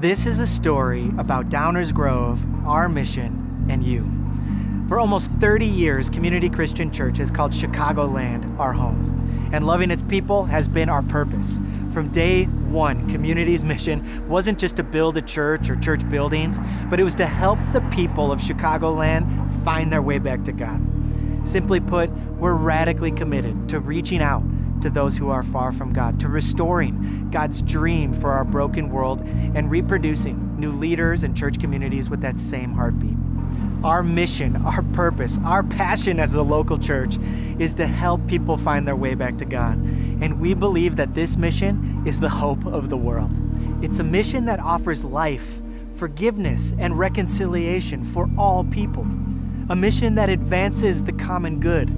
This is a story about Downers Grove, our mission, and you. For almost 30 years, Community Christian Church has called Chicagoland our home, and loving its people has been our purpose. From day one, Community's mission wasn't just to build a church or church buildings, but it was to help the people of Chicagoland find their way back to God. Simply put, we're radically committed to reaching out to those who are far from God, to restoring God's dream for our broken world, and reproducing new leaders and church communities with that same heartbeat. Our mission, our purpose, our passion as a local church is to help people find their way back to God. And we believe that this mission is the hope of the world. It's a mission that offers life, forgiveness, and reconciliation for all people. A mission that advances the common good.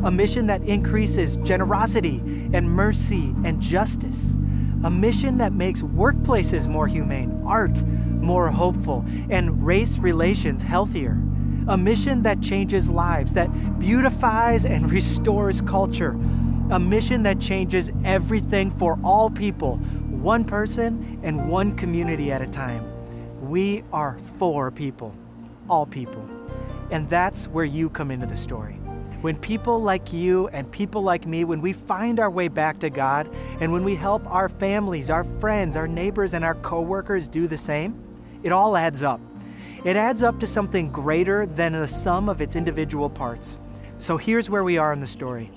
A mission that increases generosity and mercy and justice. A mission that makes workplaces more humane, art more hopeful, and race relations healthier. A mission that changes lives, that beautifies and restores culture. A mission that changes everything for all people, one person and one community at a time. We are for people, all people. And that's where you come into the story. When people like you and people like me, when we find our way back to God, and when we help our families, our friends, our neighbors, and our coworkers do the same, it all adds up. It adds up to something greater than the sum of its individual parts. So here's where we are in the story.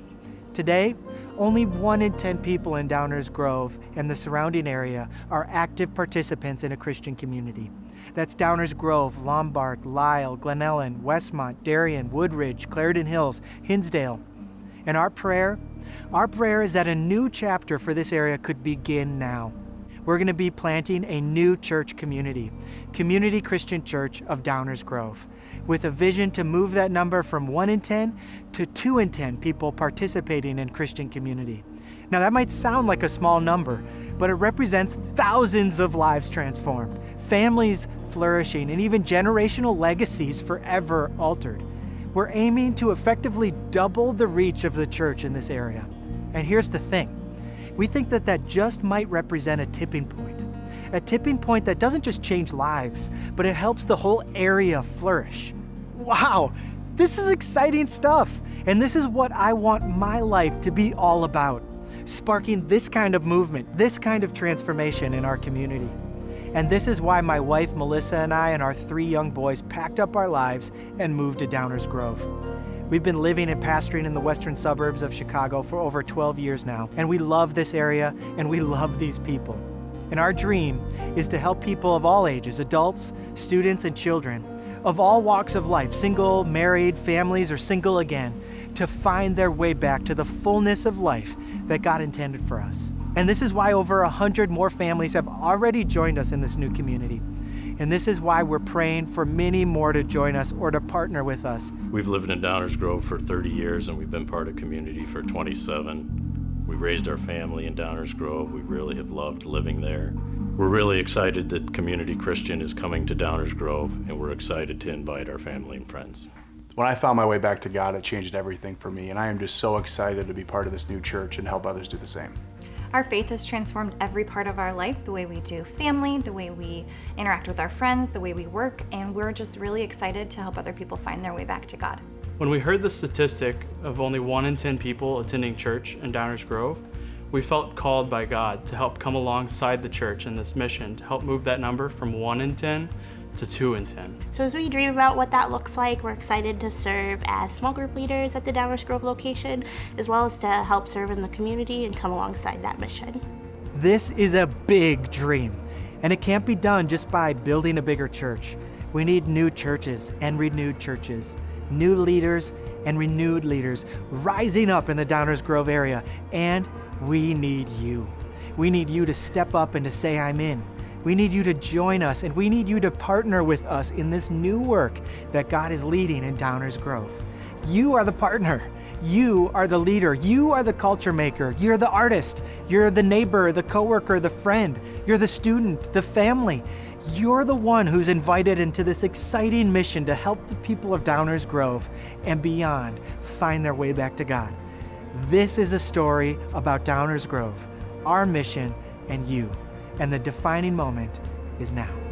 Today, only 1 in 10 people in Downers Grove and the surrounding area are active participants in a Christian community. That's Downers Grove, Lombard, Lisle, Glen Ellen, Westmont, Darien, Woodridge, Clarendon Hills, Hinsdale. And our prayer is that a new chapter for this area could begin now. We're going to be planting a new church community, Community Christian Church of Downers Grove, with a vision to move that number from 1 in 10 to 2 in 10 people participating in Christian community. Now that might sound like a small number, but it represents thousands of lives transformed, families flourishing, and even generational legacies forever altered. We're aiming to effectively double the reach of the church in this area. And here's the thing. We think that just might represent a tipping point that doesn't just change lives, but it helps the whole area flourish. Wow, this is exciting stuff. And this is what I want my life to be all about, sparking this kind of movement, this kind of transformation in our community. And this is why my wife, Melissa, and I and our 3 young boys packed up our lives and moved to Downers Grove. We've been living and pastoring in the western suburbs of Chicago for over 12 years now, and we love this area and we love these people. And our dream is to help people of all ages, adults, students, and children, of all walks of life, single, married, families, or single again, to find their way back to the fullness of life that God intended for us. And this is why over 100 more families have already joined us in this new community. And this is why we're praying for many more to join us or to partner with us. We've lived in Downers Grove for 30 years and we've been part of community for 27. We raised our family in Downers Grove. We really have loved living there. We're really excited that Community Christian is coming to Downers Grove, and we're excited to invite our family and friends. When I found my way back to God, it changed everything for me, and I am just so excited to be part of this new church and help others do the same. Our faith has transformed every part of our life, the way we do family, the way we interact with our friends, the way we work, and we're just really excited to help other people find their way back to God. When we heard the statistic of only 1 in 10 people attending church in Downers Grove, we felt called by God to help come alongside the church in this mission to help move that number from 1 in 10 to 2 in 10. So as we dream about what that looks like, we're excited to serve as small group leaders at the Downers Grove location, as well as to help serve in the community and come alongside that mission. This is a big dream, and it can't be done just by building a bigger church. We need new churches and renewed churches, new leaders and renewed leaders rising up in the Downers Grove area, and we need you. We need you to step up and to say, I'm in. We need you to join us, and we need you to partner with us in this new work that God is leading in Downers Grove. You are the partner. You are the leader. You are the culture maker. You're the artist. You're the neighbor, the coworker, the friend. You're the student, the family. You're the one who's invited into this exciting mission to help the people of Downers Grove and beyond find their way back to God. This is a story about Downers Grove, our mission, and you. And the defining moment is now.